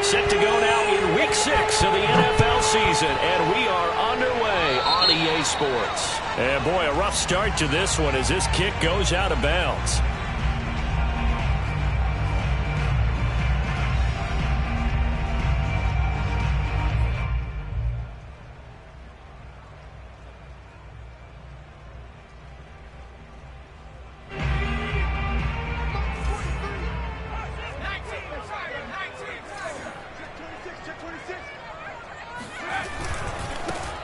Set to go now in Week 6 of the NFL season, and we are underway on EA Sports. And boy, a rough start to this one as this kick goes out of bounds.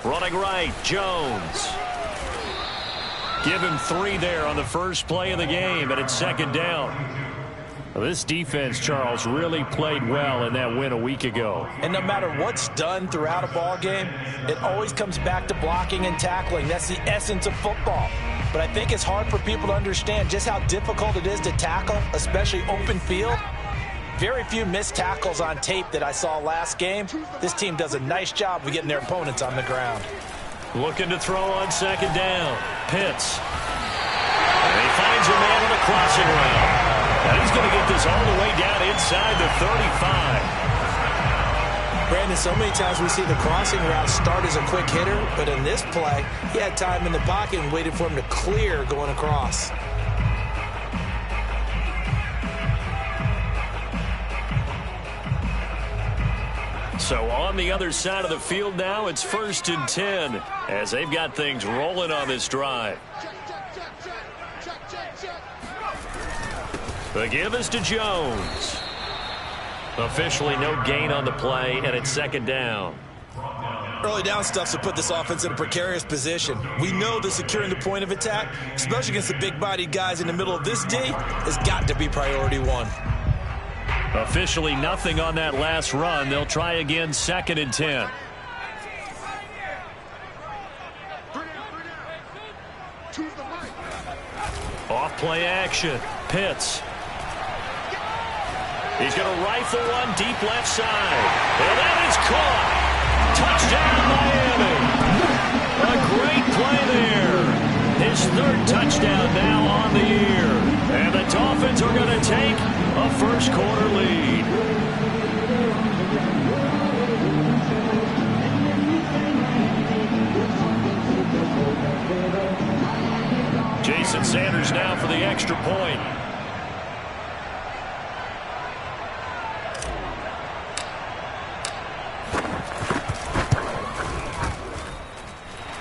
Running right, Jones. Give him 3 there on the first play of the game, and it's second down. Well, this defense, Charles, really played well in that win a week ago. And no matter what's done throughout a ball game, it always comes back to blocking and tackling. That's the essence of football. But I think it's hard for people to understand just how difficult it is to tackle, especially open field. Very few missed tackles on tape that I saw last game. This team does a nice job of getting their opponents on the ground. Looking to throw on second down. Pitts. And he finds a man on the crossing route. And he's going to get this all the way down inside the 35. Brandon, so many times we see the crossing route start as a quick hitter, but in this play, he had time in the pocket and waited for him to clear going across. So on the other side of the field now, it's 1st and 10 as they've got things rolling on this drive. The give is to Jones. Officially no gain on the play, and it's second down. Early down stuff to put this offense in a precarious position. We know that securing the point of attack, especially against the big-bodied guys in the middle of this D, has got to be priority 1. Officially nothing on that last run. They'll try again, 2nd and 10. Off play action. Pitts. He's going to rifle one deep left side. And that is caught. Touchdown Miami. A great play there. His 3rd touchdown now on the year. And the Dolphins are going to take a first-quarter lead. Jason Sanders now for the extra point.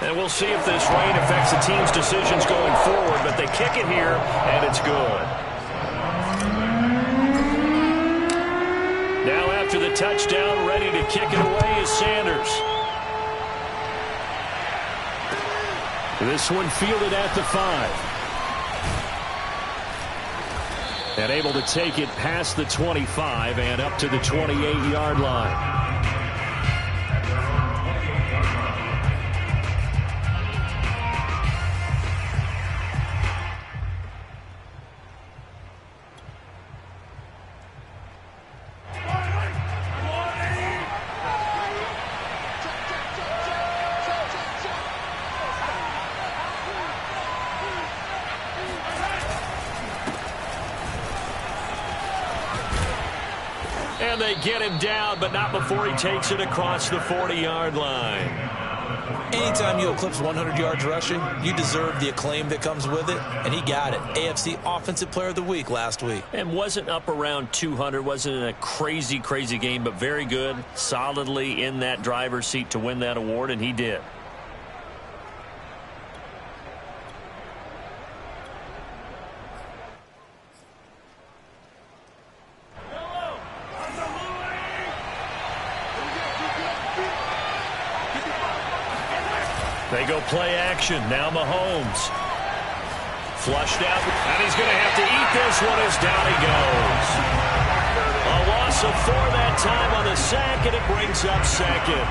And we'll see if this rain affects the team's decisions going forward, but they kick it here, and it's good. Now after the touchdown, ready to kick it away is Sanders. This one fielded at the 5. And able to take it past the 25 and up to the 28-yard line. And they get him down, but not before he takes it across the 40-yard line. Anytime you eclipse 100 yards rushing, you deserve the acclaim that comes with it, and he got it. AFC Offensive Player of the Week last week. And wasn't up around 200, wasn't a crazy game, but very good, solidly in that driver's seat to win that award, and he did. They go play action. Now Mahomes. Flushed out. And he's going to have to eat this one as down he goes. A loss of 4 that time on the sack, and it brings up 2nd.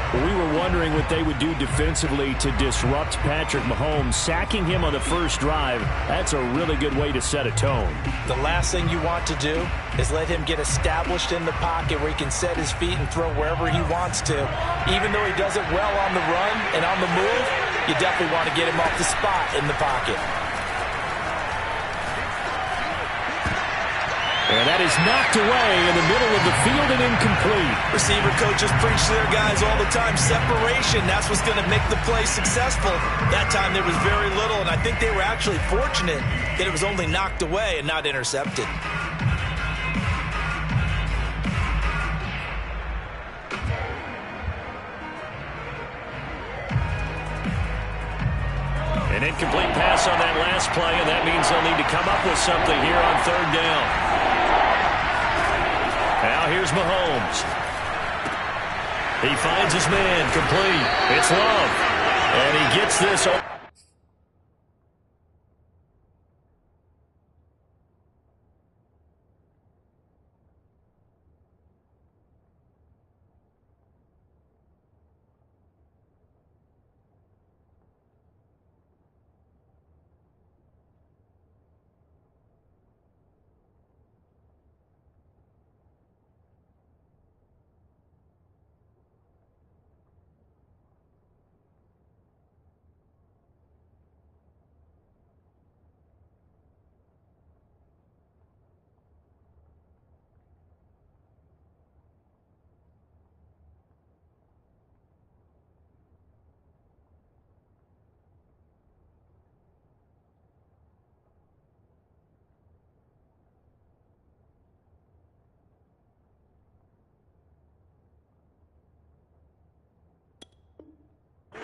We were wondering what they would do defensively to disrupt Patrick Mahomes. Sacking him on the first drive, that's a really good way to set a tone. The last thing you want to do is let him get established in the pocket where he can set his feet and throw wherever he wants to. Even though he does it well on the run and on the move, you definitely want to get him off the spot in the pocket. And that is knocked away in the middle of the field and incomplete. Receiver coaches preach to their guys all the time. Separation, that's what's going to make the play successful. That time there was very little, and I think they were actually fortunate that it was only knocked away and not intercepted. An incomplete pass on that last play, and that means they'll need to come up with something here on third down. Now here's Mahomes. He finds his man, complete. It's Love. And he gets this.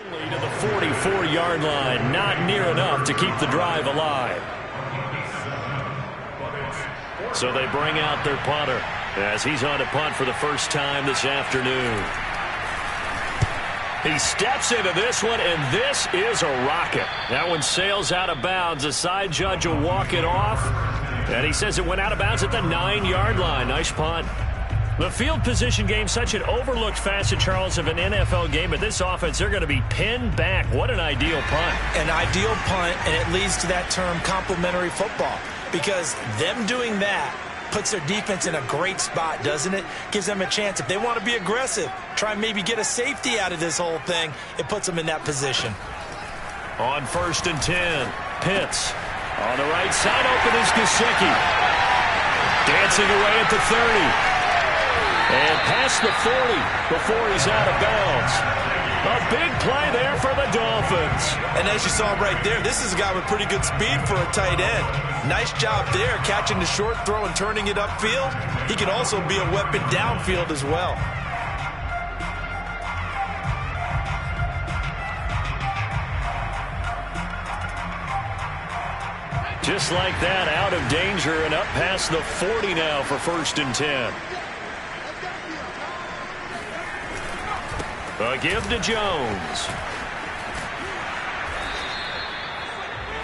To the 44-yard line, not near enough to keep the drive alive. So they bring out their punter as he's on to punt for the first time this afternoon. He steps into this one, and this is a rocket. That one sails out of bounds. The side judge will walk it off, and he says it went out of bounds at the 9-yard line. Nice punt. The field position game, such an overlooked facet, Charles, of an NFL game. But this offense, they're going to be pinned back. What an ideal punt. An ideal punt, and it leads to that term complementary football. Because them doing that puts their defense in a great spot, doesn't it? Gives them a chance. If they want to be aggressive, try and maybe get a safety out of this whole thing, it puts them in that position. On 1st and 10, Pitts. On the right side, open is Gesicki. Dancing away at the 30. And past the 40 before he's out of bounds. A big play there for the Dolphins. And as you saw right there, this is a guy with pretty good speed for a tight end. Nice job there, catching the short throw and turning it upfield. He can also be a weapon downfield as well. Just like that, out of danger and up past the 40 now for 1st and 10. A give to Jones.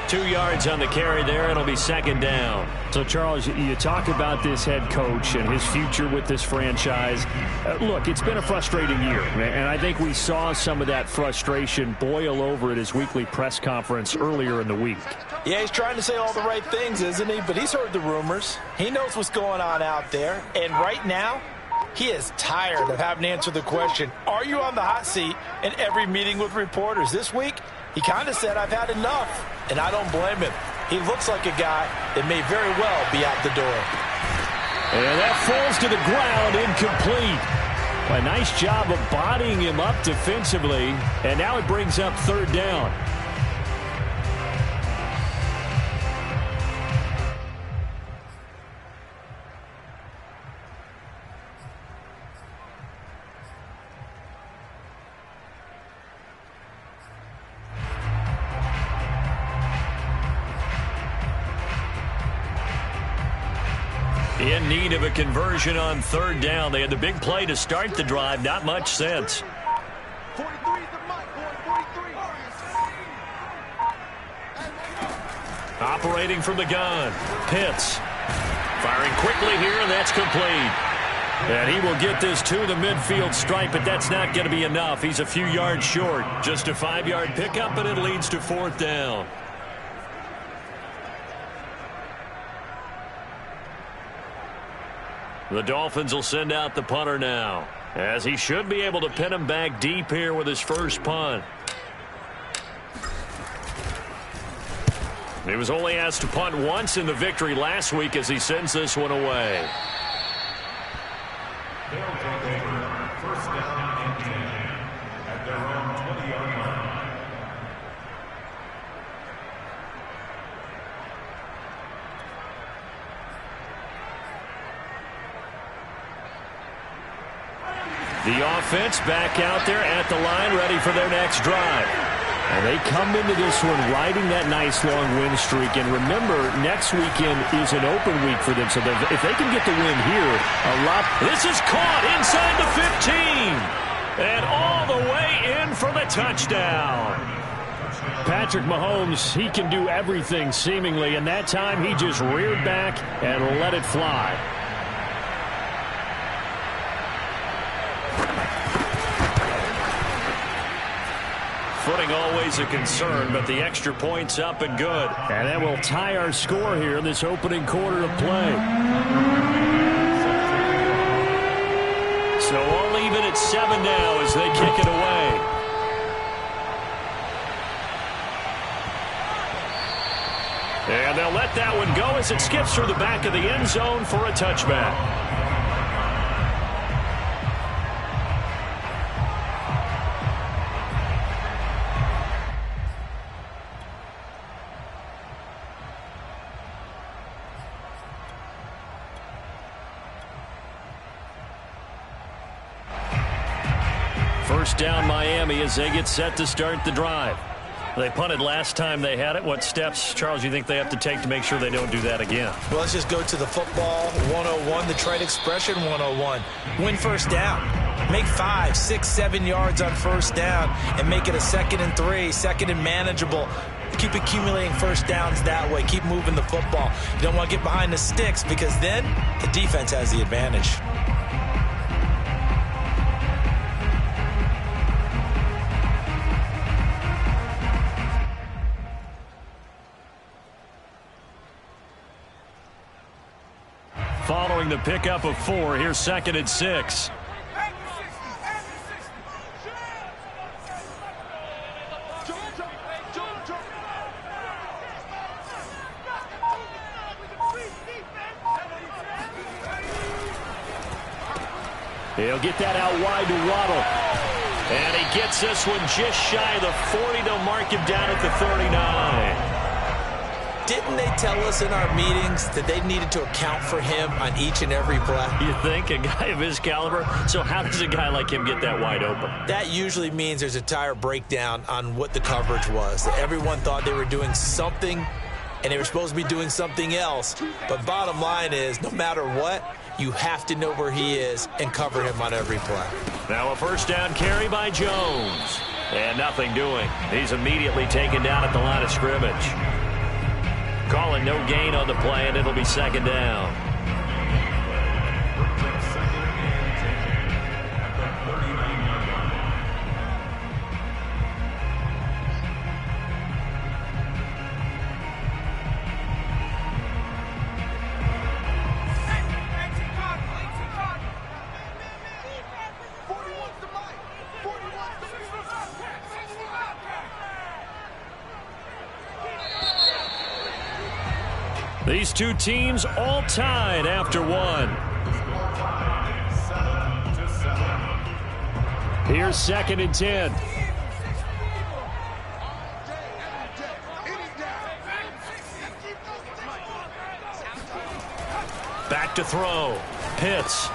2 yards on the carry there. It'll be 2nd down. So, Charles, you talk about this head coach and his future with this franchise. Look, it's been a frustrating year, and I think we saw some of that frustration boil over at his weekly press conference earlier in the week. Yeah, he's trying to say all the right things, isn't he? But he's heard the rumors. He knows what's going on out there. And right now, he is tired of having to answer the question, are you on the hot seat, in every meeting with reporters. This week, he kind of said, I've had enough, and I don't blame him. He looks like a guy that may very well be out the door. And that falls to the ground, incomplete. A nice job of bodying him up defensively, and now it brings up 3rd down. In need of a conversion on 3rd down. They had the big play to start the drive. Not much sense. 43 is the mic, boy. 43. Operating from the gun. Pitts. Firing quickly here, and that's complete. And he will get this to the midfield stripe, but that's not going to be enough. He's a few yards short. Just a 5-yard pickup, and it leads to 4th down. The Dolphins will send out the punter now, as he should be able to pin him back deep here with his first punt. He was only asked to punt once in the victory last week as he sends this one away. They'll take over first down and 10 at their own 20-yard line. The offense back out there at the line, ready for their next drive. And they come into this one riding that nice long win streak. And remember, next weekend is an open week for them. So if they can get the win here, a lot. This is caught inside the 15. And all the way in for the touchdown. Patrick Mahomes, he can do everything seemingly. And that time he just reared back and let it fly. Footing always a concern, but the extra point's up and good. And that will tie our score here in this opening quarter of play. So all even at 7 now as they kick it away. And they'll let that one go as it skips through the back of the end zone for a touchback. First down Miami as they get set to start the drive. They punted last time they had it. What steps, Charles, you think they have to take to make sure they don't do that again? Well, let's just go to the football 101, the trade expression 101. Win first down. Make 5, 6, 7 yards on first down and make it a 2nd and 3, 2nd and manageable. Keep accumulating first downs that way. Keep moving the football. You don't want to get behind the sticks because then the defense has the advantage. Following the pickup of 4, here's 2nd and 6. He'll get that out wide to Waddle. And he gets this one just shy of the 40. They'll mark him down at the 39. Didn't they tell us in our meetings that they needed to account for him on each and every play? You think? A guy of his caliber? So how does a guy like him get that wide open? That usually means there's a entire breakdown on what the coverage was. Everyone thought they were doing something, and they were supposed to be doing something else. But bottom line is, no matter what, you have to know where he is and cover him on every play. Now a first down carry by Jones. And nothing doing. He's immediately taken down at the line of scrimmage. Calling no gain on the play, and it'll be 2nd down. These two teams all tied after 1. Here's 2nd and 10. Back to throw. Pitts.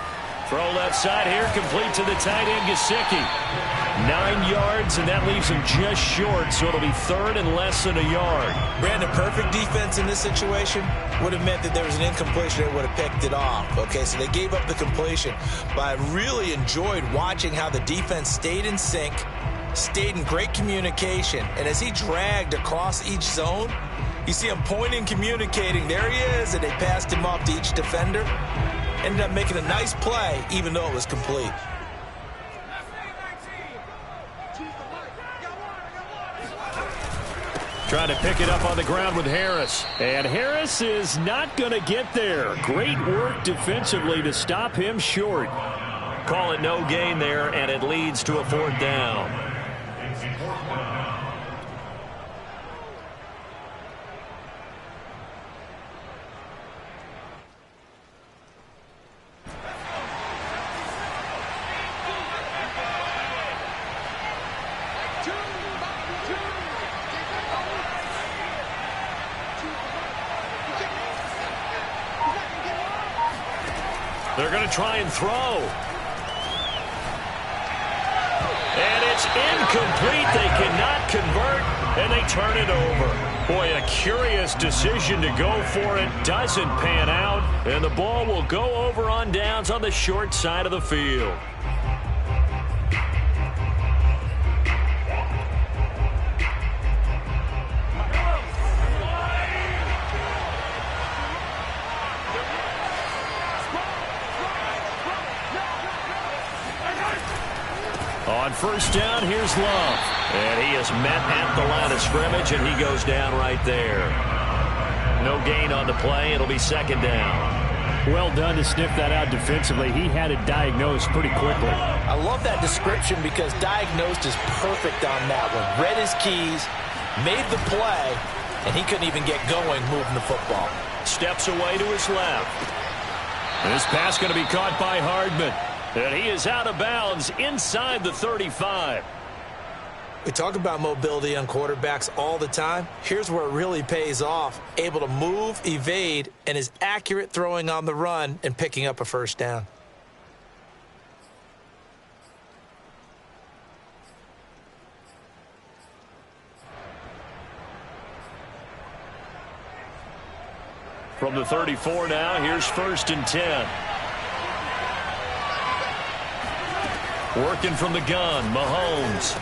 Throw left side here, complete to the tight end, Gesicki. 9 yards, and that leaves him just short, so it'll be 3rd and less than a yard. Brandon, perfect defense in this situation would have meant that there was an incompletion that would have picked it off. Okay, so they gave up the completion, but I really enjoyed watching how the defense stayed in sync, stayed in great communication, and as he dragged across each zone, you see him pointing, communicating. There he is, and they passed him off to each defender. Ended up making a nice play, even though it was complete. Trying to pick it up on the ground with Harris. And Harris is not going to get there. Great work defensively to stop him short. Call it no gain there, and it leads to a 4th down. They're going to try and throw. And it's incomplete. They cannot convert, and they turn it over. Boy, a curious decision to go for it. Doesn't pan out, and the ball will go over on downs on the short side of the field. On first down, here's Love. And he is met at the line of scrimmage, and he goes down right there. No gain on the play. It'll be second down. Well done to sniff that out defensively. He had it diagnosed pretty quickly. I love that description because diagnosed is perfect on that one. Read his keys, made the play, and he couldn't even get going moving the football. Steps away to his left. This pass going to be caught by Hardman. And he is out of bounds inside the 35. We talk about mobility on quarterbacks all the time. Here's where it really pays off. Able to move, evade, and is accurate throwing on the run and picking up a first down. From the 34 now, here's first and 10. Working from the gun, Mahomes.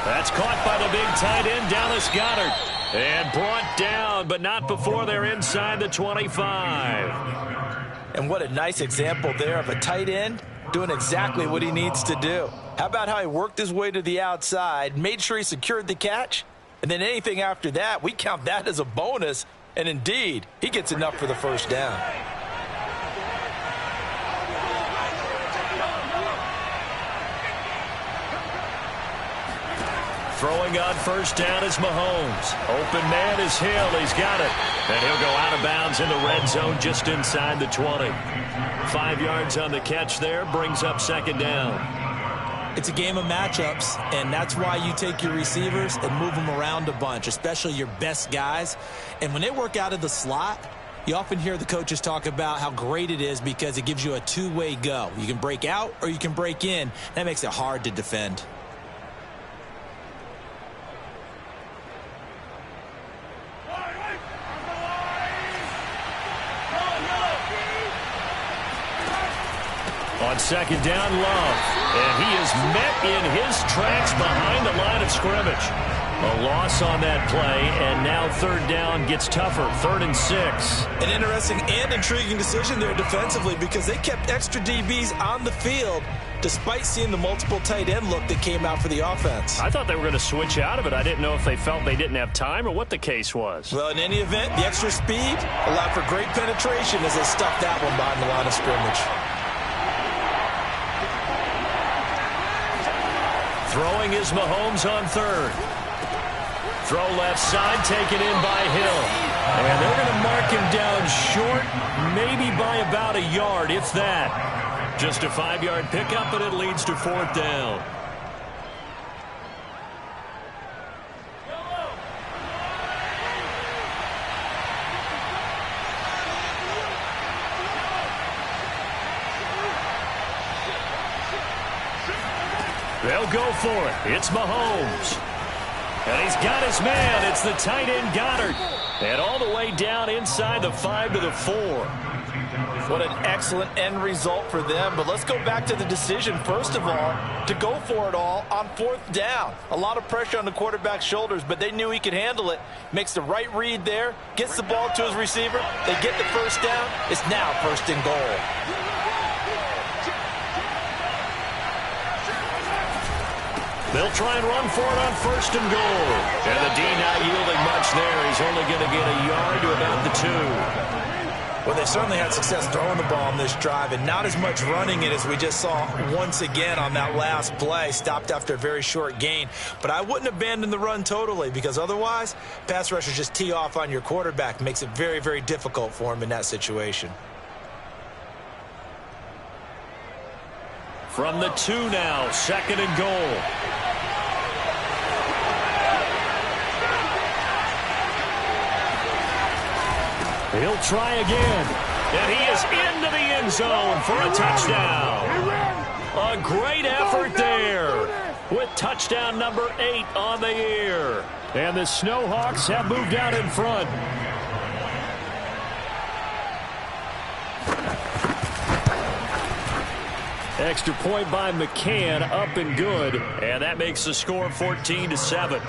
That's caught by the big tight end, Dallas Goedert. And brought down, but not before they're inside the 25. And what a nice example there of a tight end doing exactly what he needs to do. How about how he worked his way to the outside, made sure he secured the catch, and then anything after that, we count that as a bonus. And indeed, he gets enough for the first down. Throwing on first down is Mahomes. Open man is Hill. He's got it. And he'll go out of bounds in the red zone just inside the 20. 5 yards on the catch there. Brings up second down. It's a game of matchups, and that's why you take your receivers and move them around a bunch, especially your best guys. And when they work out of the slot, you often hear the coaches talk about how great it is because it gives you a two-way go. You can break out or you can break in. That makes it hard to defend. On second down, Love. And he is met in his tracks behind the line of scrimmage. A loss on that play, and now third down gets tougher. 3rd and 6. An interesting and intriguing decision there defensively because they kept extra DBs on the field despite seeing the multiple tight end look that came out for the offense. I thought they were going to switch out of it. I didn't know if they felt they didn't have time or what the case was. Well, in any event, the extra speed allowed for great penetration as they stuffed that one behind the line of scrimmage. Throwing is Mahomes on third. Throw left side, taken in by Hill. And they're going to mark him down short, maybe by about a yard, if that. Just a 5-yard pickup, and it leads to 4th down. They'll go for it. It's Mahomes. And he's got his man. It's the tight end Goddard. And all the way down inside the 5 to the 4. What an excellent end result for them. But let's go back to the decision, first of all, to go for it all on 4th down. A lot of pressure on the quarterback's shoulders, but they knew he could handle it. Makes the right read there, gets the ball to his receiver. They get the first down. It's now 1st and goal. They'll try and run for it on 1st and goal. And the D not yielding much there. He's only going to get a yard to about the 2. Well, they certainly had success throwing the ball on this drive and not as much running it as we just saw once again on that last play. Stopped after a very short gain. But I wouldn't abandon the run totally because otherwise, pass rushers just tee off on your quarterback. Makes it very, very difficult for him in that situation. From the 2 now, 2nd and goal. He'll try again. And he is into the end zone for a touchdown. A great effort there with touchdown number 8 on the year. And the Snowhawks have moved out in front. Extra point by McCann, up and good. And that makes the score 14-7.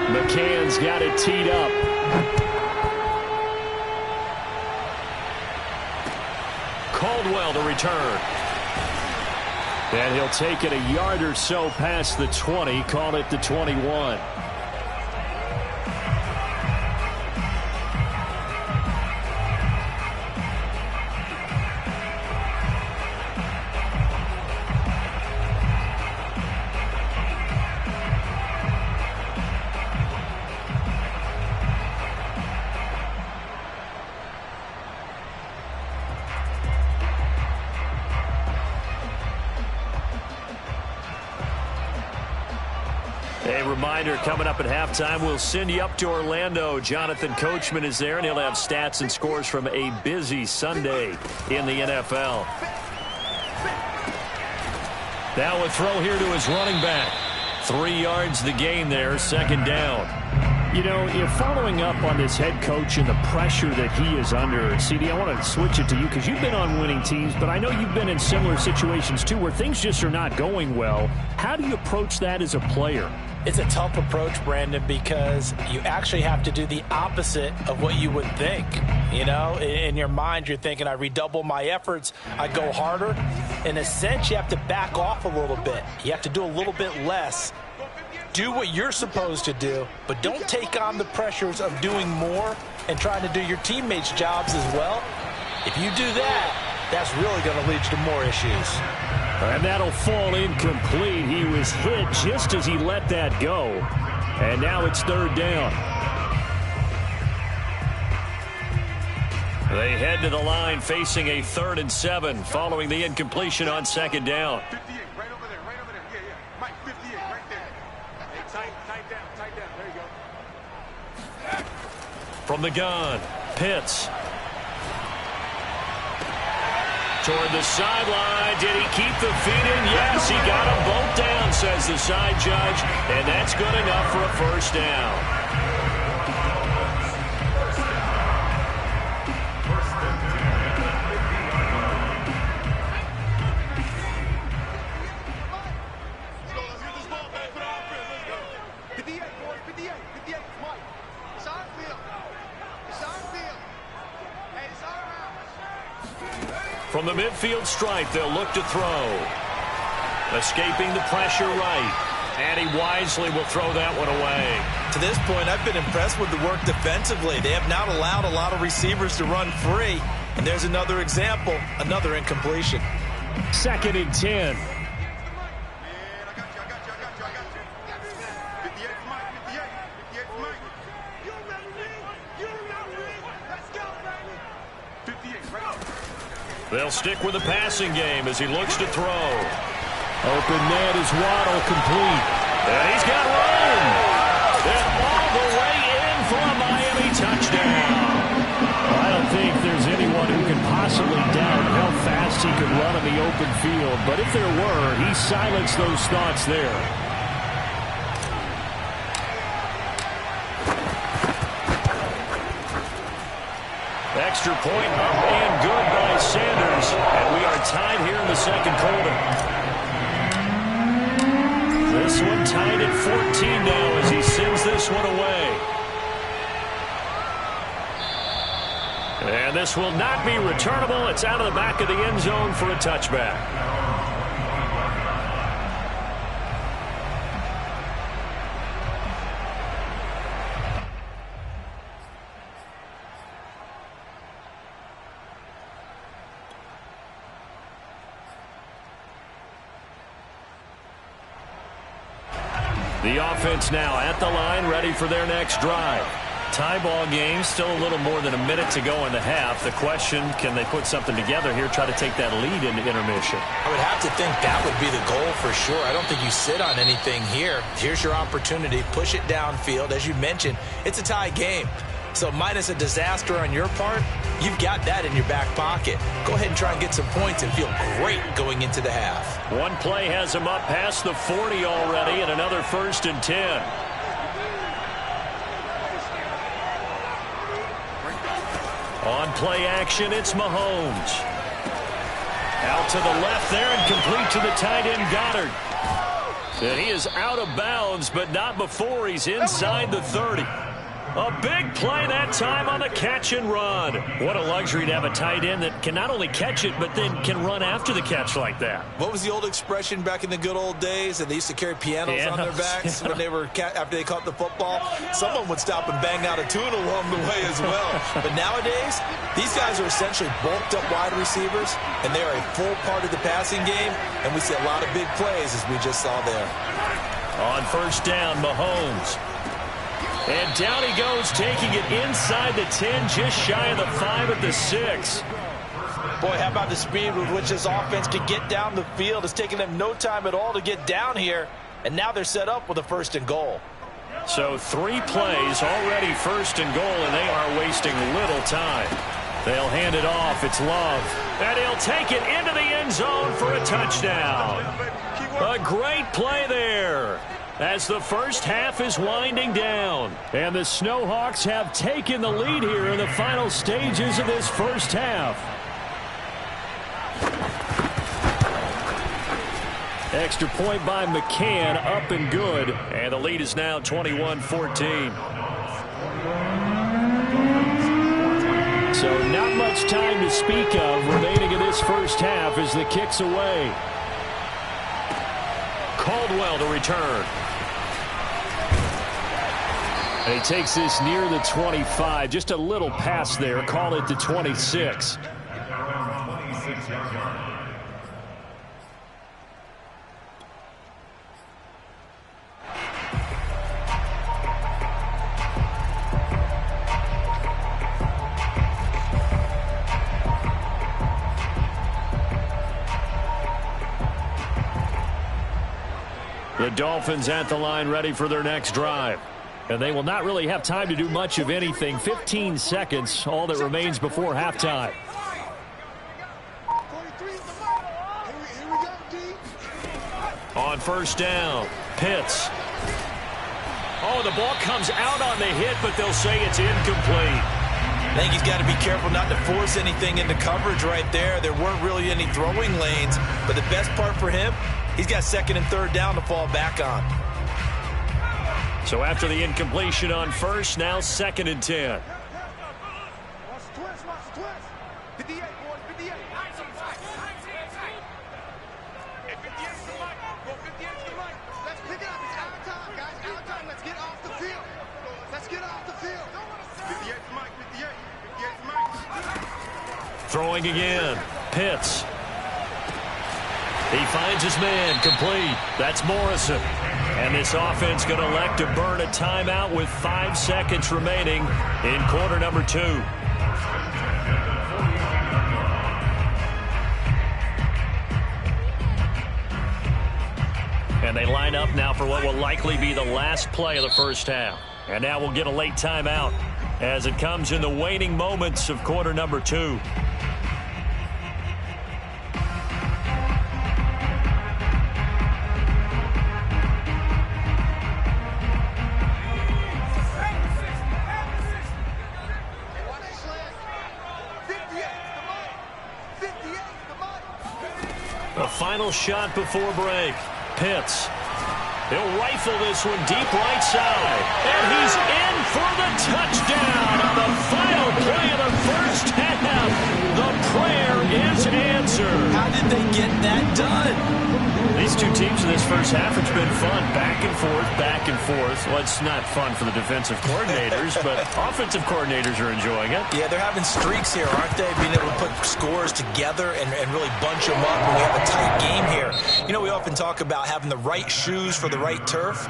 McCann's got it teed up. Caldwell to return. And he'll take it a yard or so past the 20, call it the 21. A reminder, coming up at halftime, we'll send you up to Orlando. Jonathan Coachman is there, and he'll have stats and scores from a busy Sunday in the NFL. Now a throw here to his running back. 3 yards the gain there, second down. You know, you're following up on this head coach and the pressure that he is under. CD, I want to switch it to you because you've been on winning teams, but I know you've been in similar situations too where things just are not going well. How do you approach that as a player? It's a tough approach, Brandon, because you actually have to do the opposite of what you would think. You know, in your mind, you're thinking, I redouble my efforts, I go harder. In a sense, you have to back off a little bit. You have to do a little bit less. Do what you're supposed to do, but don't take on the pressures of doing more and trying to do your teammates' jobs as well. If you do that, that's really going to lead to more issues. And that'll fall incomplete. He was hit just as he let that go. And now it's third down. They head to the line facing a 3rd and 7 following the incompletion on second down. 58, right over there, right over there. Yeah, yeah. Mike, 58, right there. Hey, tight down. There you go. From the gun, Pitts. Toward the sideline. Did he keep the feet in? Yes, he got them both down, says the side judge. And that's good enough for a first down. From the midfield stripe, they'll look to throw. Escaping the pressure right. And he wisely will throw that one away. To this point, I've been impressed with the work defensively. They have not allowed a lot of receivers to run free. And there's another example, another incompletion. 2nd and 10. They'll stick with the passing game as he looks to throw. Open net is Waddle, complete. And he's got room. And all the way in for a Miami touchdown. I don't think there's anyone who can possibly doubt how fast he could run in the open field. But if there were, he silenced those thoughts there. Extra point up and good by Sanders. And we are tied here in the second quarter. This one tied at 14 now as he sends this one away. And this will not be returnable. It's out of the back of the end zone for a touchback. The offense now at the line, ready for their next drive. Tie ball game, still a little more than a minute to go in the half. The question, can they put something together here, try to take that lead into intermission? I would have to think that would be the goal for sure. I don't think you sit on anything here. Here's your opportunity. Push it downfield. As you mentioned, it's a tie game. So minus a disaster on your part, you've got that in your back pocket. Go ahead and try and get some points and feel great going into the half. One play has him up past the 40 already, and another 1st and 10. On play action, it's Mahomes. Out to the left there and complete to the tight end Goddard. And he is out of bounds, but not before he's inside the 30. A big play that time on the catch and run. What a luxury to have a tight end that can not only catch it, but then can run after the catch like that. What was the old expression back in the good old days? And they used to carry pianos on their backs when they were after they caught the football. Someone would stop and bang out a tune along the way as well. But nowadays, these guys are essentially bulked up wide receivers, and they are a full part of the passing game. And we see a lot of big plays, as we just saw there. On 1st down, Mahomes. And down he goes, taking it inside the 10, just shy of the 5 at the 6. Boy, how about the speed with which this offense can get down the field? It's taken them no time at all to get down here, and now they're set up with a 1st and goal. So 3 plays, already 1st and goal, and they are wasting little time. They'll hand it off. It's Love. And he'll take it into the end zone for a touchdown. A great play there, as the first half is winding down. And the Snowhawks have taken the lead here in the final stages of this first half. Extra point by McCann, up and good. And the lead is now 21-14. So not much time to speak of remaining in this first half as the kick's away. Caldwell to return. And he takes this near the 25. Just a little pass there. Call it the 26. The Dolphins at the line, ready for their next drive. And they will not really have time to do much of anything. 15 seconds, all that remains before halftime. On 1st down, Pitts. Oh, the ball comes out on the hit, but they'll say it's incomplete. I think he's got to be careful not to force anything into coverage right there. There weren't really any throwing lanes, but the best part for him, he's got 2nd and 3rd down to fall back on. So after the incompletion on 1st, now 2nd and 10. Throwing again. Pitts. He finds his man, complete. That's Morrison. And this offense going to elect to burn a timeout with 5 seconds remaining in quarter number 2. And they line up now for what will likely be the last play of the first half. And now we'll get a late timeout as it comes in the waning moments of quarter number 2. A final shot before break. Pitts. He'll rifle this one deep right side. And he's in for the touchdown on the final play of the first half. The prayer is answered. How did they get that done? These two teams in this first half, it's been fun. Back and forth, back and forth. Well, it's not fun for the defensive coordinators, but offensive coordinators are enjoying it. Yeah, they're having streaks here, aren't they? Being able to put scores together and really bunch them up when we have a tight game here. You know, we often talk about having the right shoes for the right turf.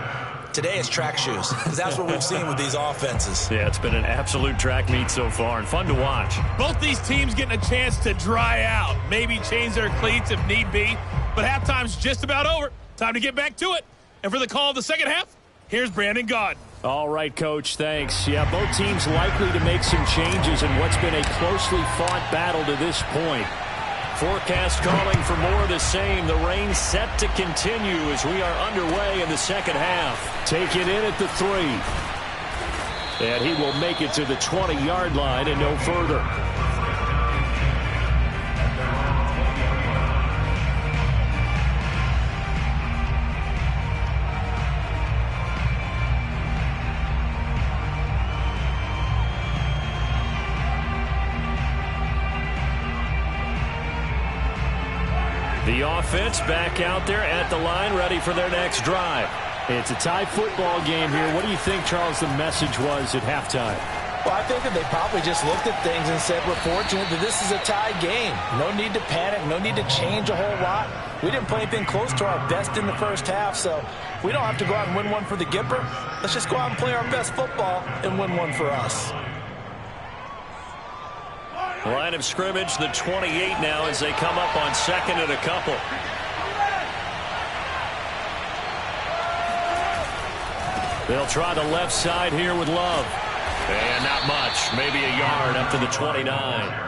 Today it's track shoes, because that's what we've seen with these offenses. Yeah, it's been an absolute track meet so far and fun to watch. Both these teams getting a chance to dry out, maybe change their cleats if need be, but halftime's just about over. Time to get back to it. And for the call of the second half, here's Brandon Gaudin. All right, Coach, thanks. Yeah, both teams likely to make some changes in what's been a closely fought battle to this point. Forecast calling for more of the same. The rain set to continue as we are underway in the second half. Take it in at the 3. And he will make it to the 20-yard line and no further. The offense back out there at the line, ready for their next drive. It's a tie football game here. What do you think, Charles, the message was at halftime? Well, I think that they probably just looked at things and said, we're fortunate that this is a tie game. No need to panic. No need to change a whole lot. We didn't play anything close to our best in the first half, so we don't have to go out and win one for the Gipper. Let's just go out and play our best football and win one for us. Line of scrimmage, the 28 now as they come up on second and a couple. They'll try the left side here with Love. And not much, maybe a yard up to the 29.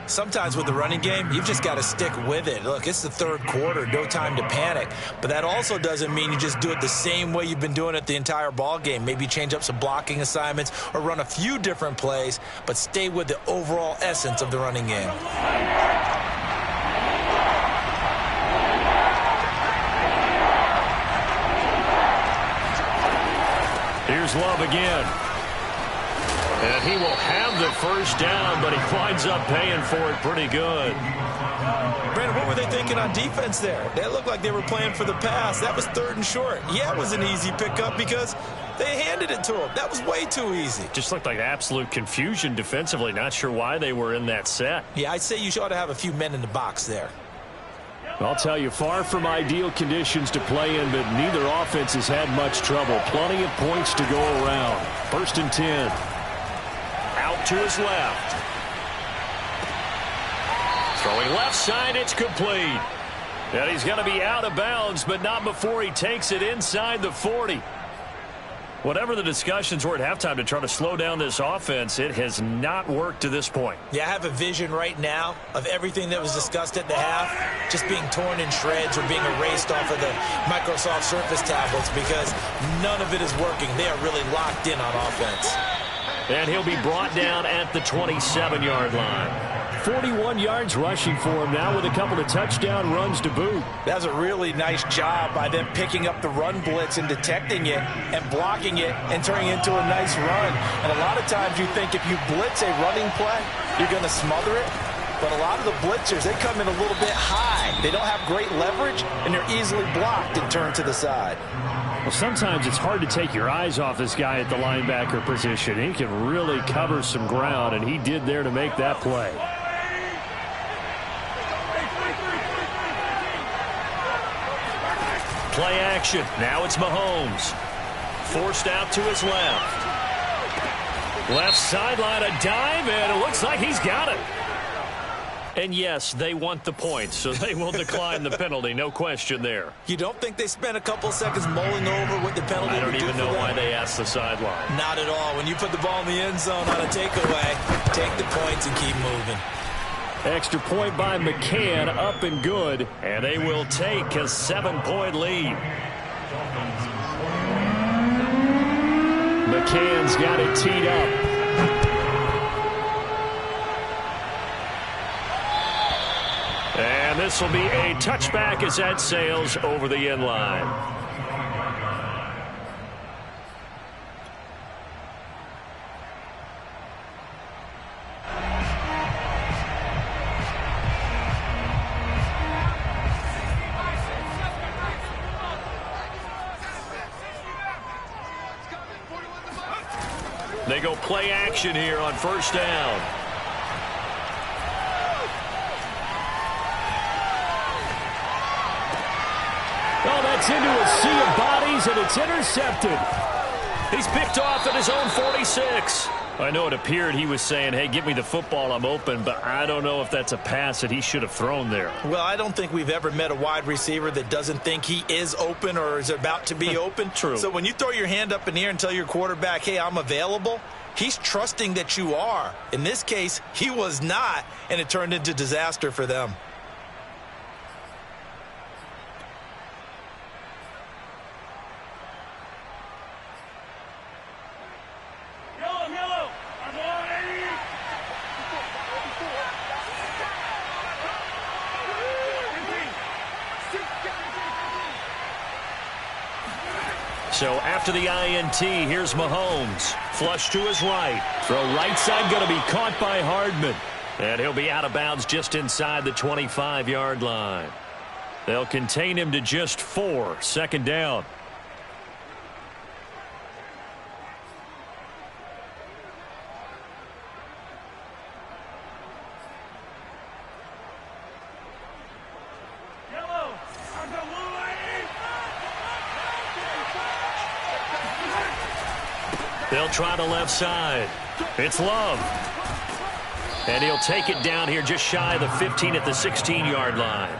Sometimes with the running game, you've just got to stick with it. Look, it's the third quarter, no time to panic. But that also doesn't mean you just do it the same way you've been doing it the entire ball game. Maybe change up some blocking assignments or run a few different plays, but stay with the overall essence of the running game. Here's Love again. And he will have the first down, but he winds up paying for it pretty good. Brandon, what were they thinking on defense there? They looked like they were playing for the pass. That was 3rd and short. Yeah, it was an easy pickup because they handed it to him. That was way too easy. Just looked like absolute confusion defensively. Not sure why they were in that set. Yeah, I'd say you ought to have a few men in the box there. I'll tell you, far from ideal conditions to play in, but neither offense has had much trouble. Plenty of points to go around. 1st and 10. Out to his left. Throwing left side, it's complete. And he's going to be out of bounds, but not before he takes it inside the 40. Whatever the discussions were at halftime to try to slow down this offense, it has not worked to this point. Yeah, I have a vision right now of everything that was discussed at the half just being torn in shreds or being erased off of the Microsoft Surface tablets because none of it is working. They are really locked in on offense. And he'll be brought down at the 27-yard line. 41 yards rushing for him now with a couple of touchdown runs to boot. That was a really nice job by them picking up the run blitz and detecting it and blocking it and turning it into a nice run. And a lot of times you think if you blitz a running play, you're going to smother it. But a lot of the blitzers, they come in a little bit high. They don't have great leverage, and they're easily blocked and turned to the side. Well, sometimes it's hard to take your eyes off this guy at the linebacker position. He can really cover some ground, and he did there to make that play. Play action. Now it's Mahomes. Forced out to his left. Left sideline, a dive, and it looks like he's got it. And yes, they want the points, so they will decline the penalty. No question there. You don't think they spent a couple seconds mulling over what the penalty would do for them? I don't even know why they asked the sideline. Not at all. When you put the ball in the end zone on a takeaway, take the points and keep moving. Extra point by McCann, up and good. And they will take a 7-point lead. McCann's got it teed up. And this will be a touchback as that sails over the end line. They go play action here on first down. Oh, that's into a sea of bodies, and it's intercepted. He's picked off at his own 46. I know it appeared he was saying, hey, give me the football, I'm open, but I don't know if that's a pass that he should have thrown there. Well, I don't think we've ever met a wide receiver that doesn't think he is open or is about to be open. True. So when you throw your hand up in the air and tell your quarterback, hey, I'm available, he's trusting that you are. In this case, he was not, and it turned into disaster for them. So after the INT, here's Mahomes. Flush to his right. Throw right side going to be caught by Hardman. And he'll be out of bounds just inside the 25-yard line. They'll contain him to just 4. Second down. They'll try the left side. It's Love. And he'll take it down here just shy of the 15 at the 16-yard line.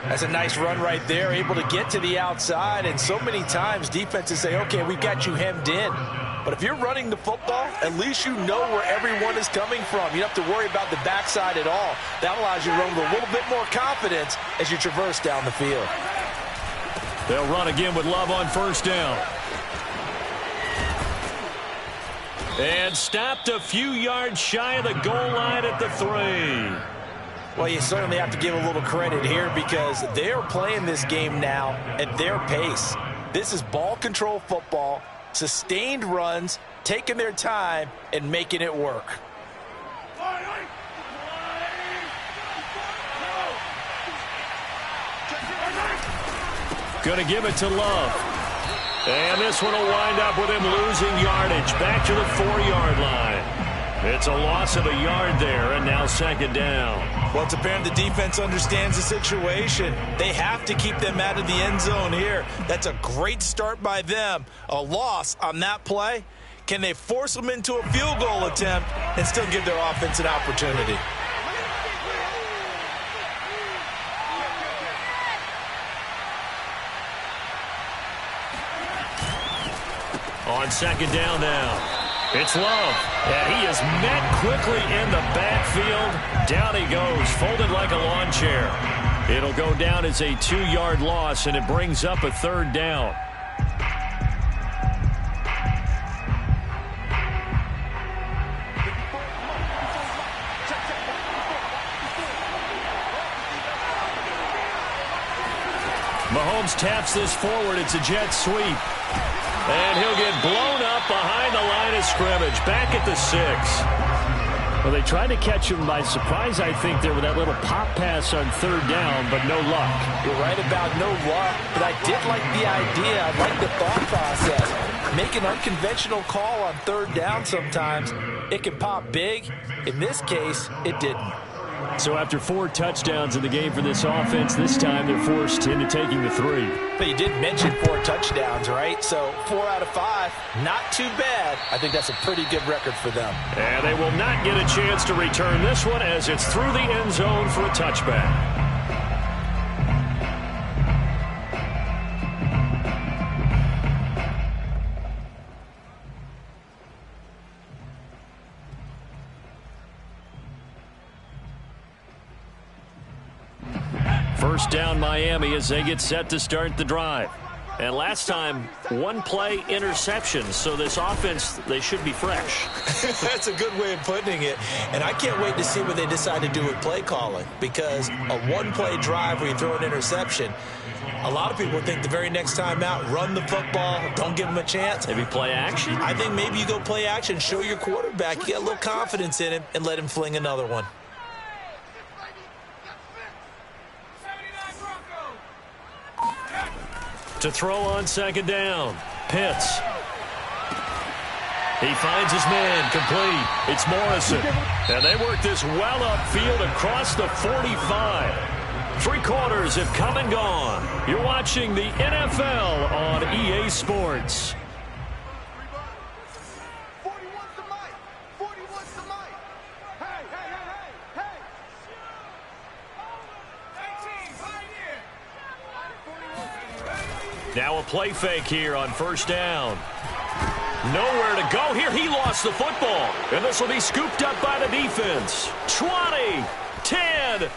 That's a nice run right there, able to get to the outside. And so many times defenses say, okay, we've got you hemmed in. But if you're running the football, at least you know where everyone is coming from. You don't have to worry about the backside at all. That allows you to run with a little bit more confidence as you traverse down the field. They'll run again with Love on first down. And stopped a few yards shy of the goal line at the 3. Well, you certainly have to give a little credit here because they're playing this game now at their pace. This is ball control football, sustained runs, taking their time, and making it work. Going to give it to Love. And this one will wind up with him losing yardage back to the 4-yard line. It's a loss of a yard there, and now second down. Well, it's apparent the defense understands the situation. They have to keep them out of the end zone here. That's a great start by them. A loss on that play. Can they force them into a field goal attempt and still give their offense an opportunity? On second down now, it's Love. And he is met quickly in the backfield. Down he goes, folded like a lawn chair. It'll go down as a 2-yard loss, and it brings up a third down. Mahomes taps this forward. It's a jet sweep. And he'll get blown up behind the line of scrimmage, back at the 6. Well, they tried to catch him by surprise, I think, there with that little pop pass on third down, but no luck. You're right about no luck, but I did like the idea. I like the thought process. Make an unconventional call on third down sometimes. It can pop big. In this case, it didn't. So after 4 touchdowns in the game for this offense, this time they're forced into taking the 3. But you did mention 4 touchdowns, right? So 4 out of 5, not too bad. I think that's a pretty good record for them. And they will not get a chance to return this one as it's through the end zone for a touchback. First down Miami as they get set to start the drive. And last time, 1-play interception. So this offense, they should be fresh. That's a good way of putting it. And I can't wait to see what they decide to do with play calling. Because a 1-play drive where you throw an interception, a lot of people think the very next time out, run the football, don't give them a chance. Maybe play action? I think maybe you go play action, show your quarterback, you get a little confidence in him, and let him fling another one. To throw on second down. Pitts. He finds his man complete. It's Morrison. And they work this well upfield across the 45. 3 quarters have come and gone. You're watching the NFL on EA Sports. Now a play fake here on first down. Nowhere to go here. He lost the football. And this will be scooped up by the defense. 20, 10.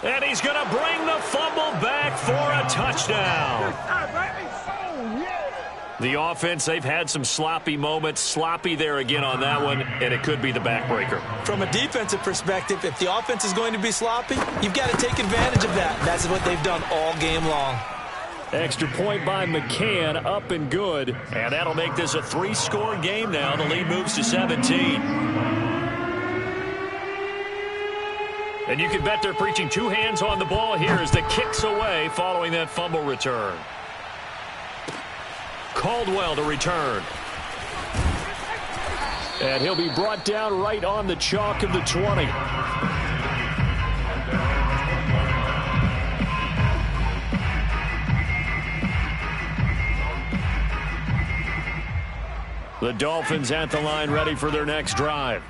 And he's going to bring the fumble back for a touchdown. The offense, they've had some sloppy moments. Sloppy there again on that one, and it could be the backbreaker. From a defensive perspective, if the offense is going to be sloppy, you've got to take advantage of that. That's what they've done all game long. Extra point by McCann, up and good. And that'll make this a 3-score game now. The lead moves to 17. And you can bet they're preaching 2 hands on the ball here as the kick's away following that fumble return. Caldwell to return. And he'll be brought down right on the chalk of the 20. The Dolphins at the line ready for their next drive.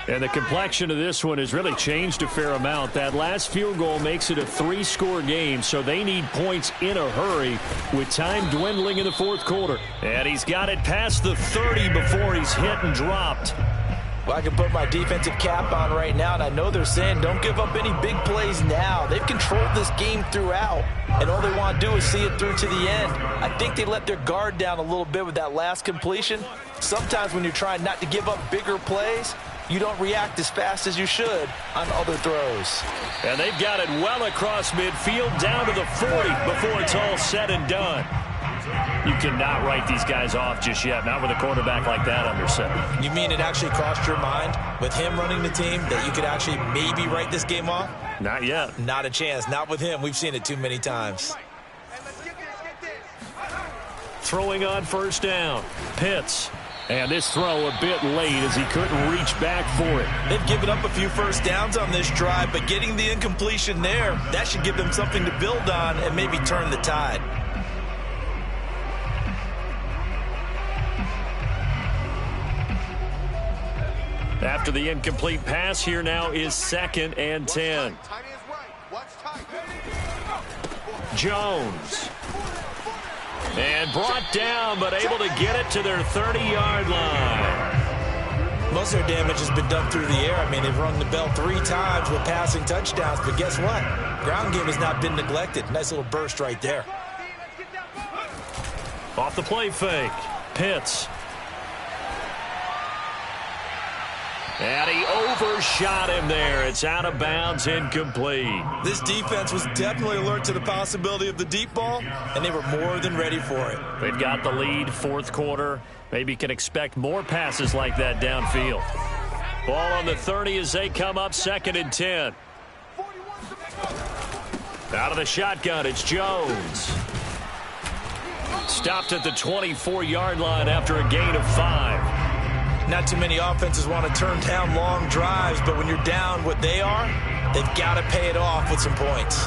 And the complexion of this one has really changed a fair amount. That last field goal makes it a 3-score game, so they need points in a hurry with time dwindling in the fourth quarter. And he's got it past the 30 before he's hit and dropped. Well, I can put my defensive cap on right now, and I know they're saying don't give up any big plays now. They've controlled this game throughout, and all they want to do is see it through to the end. I think they let their guard down a little bit with that last completion. Sometimes when you're trying not to give up bigger plays, you don't react as fast as you should on other throws. And they've got it well across midfield down to the 40 before it's all said and done. You cannot write these guys off just yet, not with a quarterback like that under center. You mean it actually crossed your mind with him running the team that you could actually maybe write this game off? Not yet. Not a chance. Not with him. We've seen it too many times. Throwing on first down. Pitts. And this throw a bit late as he couldn't reach back for it. They've given up a few first downs on this drive, but getting the incompletion there, that should give them something to build on and maybe turn the tide. After the incomplete pass, here now is 2nd and 10. Jones. And brought down, but able to get it to their 30-yard line. Most of their damage has been done through the air. I mean, they've rung the bell 3 times with passing touchdowns, but guess what? Ground game has not been neglected. Nice little burst right there. Off the play fake. Pitts. And he overshot him there. It's out of bounds, incomplete. This defense was definitely alert to the possibility of the deep ball, and they were more than ready for it. They've got the lead, fourth quarter. Maybe can expect more passes like that downfield. Ball on the 30 as they come up 2nd and 10. Out of the shotgun, it's Jones. Stopped at the 24-yard line after a gain of 5. Not too many offenses want to turn down long drives, but when you're down what they are, they've got to pay it off with some points.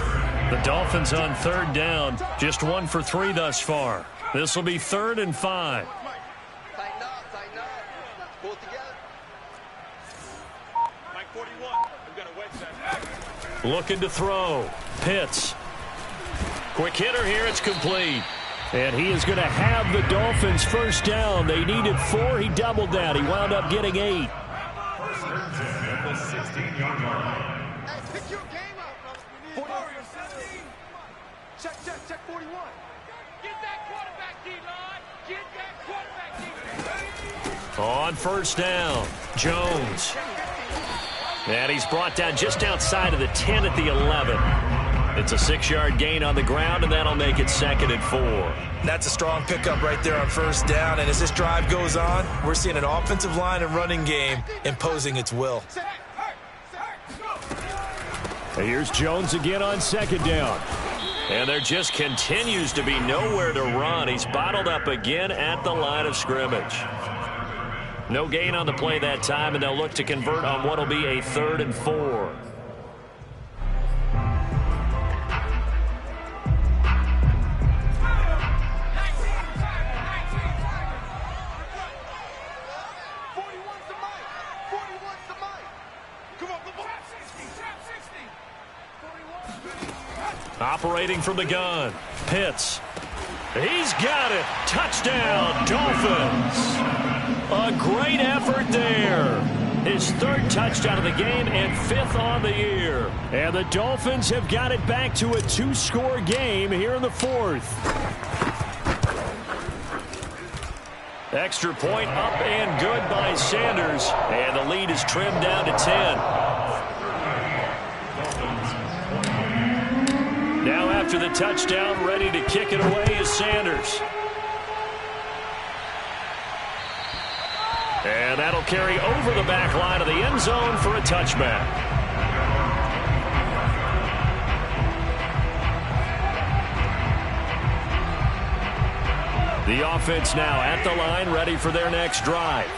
The Dolphins on 3rd down, just 1 for 3 thus far. This will be 3rd and 5. Tighten up, tighten up. Pull it together. Mike 41, we've got a wedge set. Looking to throw. Pitts. Quick hitter here, it's complete. And he is going to have the Dolphins first down. They needed 4. He doubled that. He wound up getting 8. First and 10 at the 16-yard line. Hey, pick your game up, brother. 41. Check 41. Get that quarterback, D-line. Get that quarterback, D-line. On first down, Jones. And he's brought down just outside of the 10 at the 11. It's a 6-yard gain on the ground, and that'll make it 2nd and 4. That's a strong pickup right there on first down, and as this drive goes on, we're seeing an offensive line and running game imposing its will. Here's Jones again on 2nd down. And there just continues to be nowhere to run. He's bottled up again at the line of scrimmage. No gain on the play that time, and they'll look to convert on what will be a 3rd and 4. Operating from the gun, Pitts. He's got it. Touchdown, Dolphins. A great effort there. His third touchdown of the game and fifth on the year. And the Dolphins have got it back to a two-score game here in the fourth. Extra point up and good by Sanders. And the lead is trimmed down to 10. Now after the touchdown, ready to kick it away is Sanders. And that'll carry over the back line of the end zone for a touchback. The offense now at the line, ready for their next drive.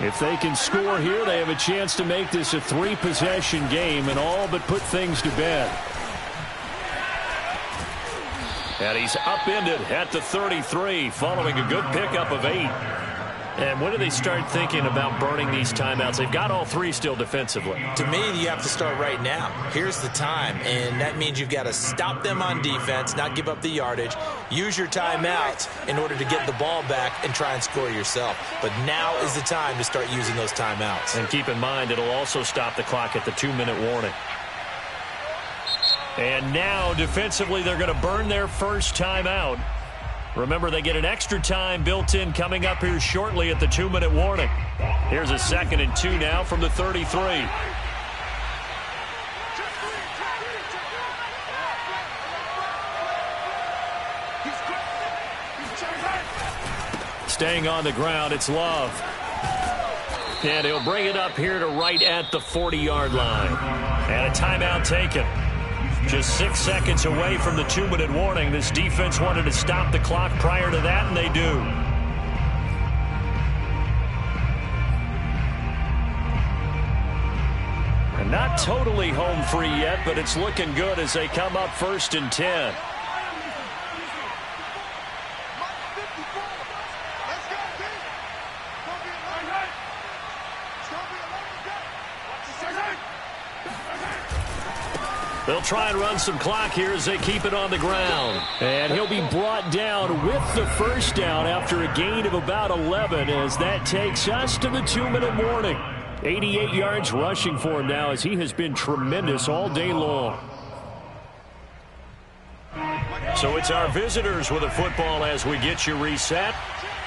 If they can score here, they have a chance to make this a three-possession game and all but put things to bed. And he's upended at the 33 following a good pickup of 8. And when do they start thinking about burning these timeouts? They've got all three still defensively. To me, you have to start right now. Here's the time, and that means you've got to stop them on defense, not give up the yardage, use your timeouts in order to get the ball back and try and score yourself. But now is the time to start using those timeouts. And keep in mind, it'll also stop the clock at the 2-minute warning. And now, defensively, they're going to burn their first timeout. Remember, they get an extra time built in coming up here shortly at the 2-minute warning. Here's a 2nd and 2 now from the 33. Staying on the ground, it's Love. And he'll bring it up here to right at the 40-yard line. And a timeout taken. Just 6 seconds away from the 2-minute warning. This defense wanted to stop the clock prior to that, and they do. And not totally home free yet, but it's looking good as they come up 1st and 10. They'll try and run some clock here as they keep it on the ground. And he'll be brought down with the first down after a gain of about 11 as that takes us to the 2-minute warning. 88 yards rushing for him now as he has been tremendous all day long. So it's our visitors with a football as we get you reset.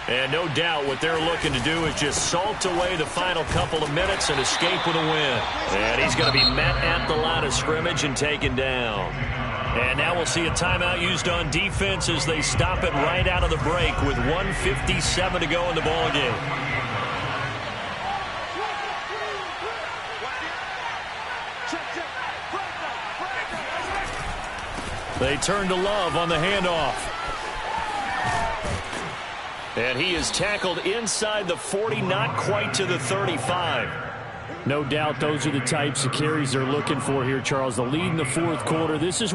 And no doubt what they're looking to do is just salt away the final couple of minutes and escape with a win. And he's going to be met at the line of scrimmage and taken down. And now we'll see a timeout used on defense as they stop it right out of the break with 1:57 to go in the ballgame. They turn to Love on the handoff. And he is tackled inside the 40, not quite to the 35. No doubt those are the types of carries they're looking for here, Charles. The lead in the fourth quarter. This is when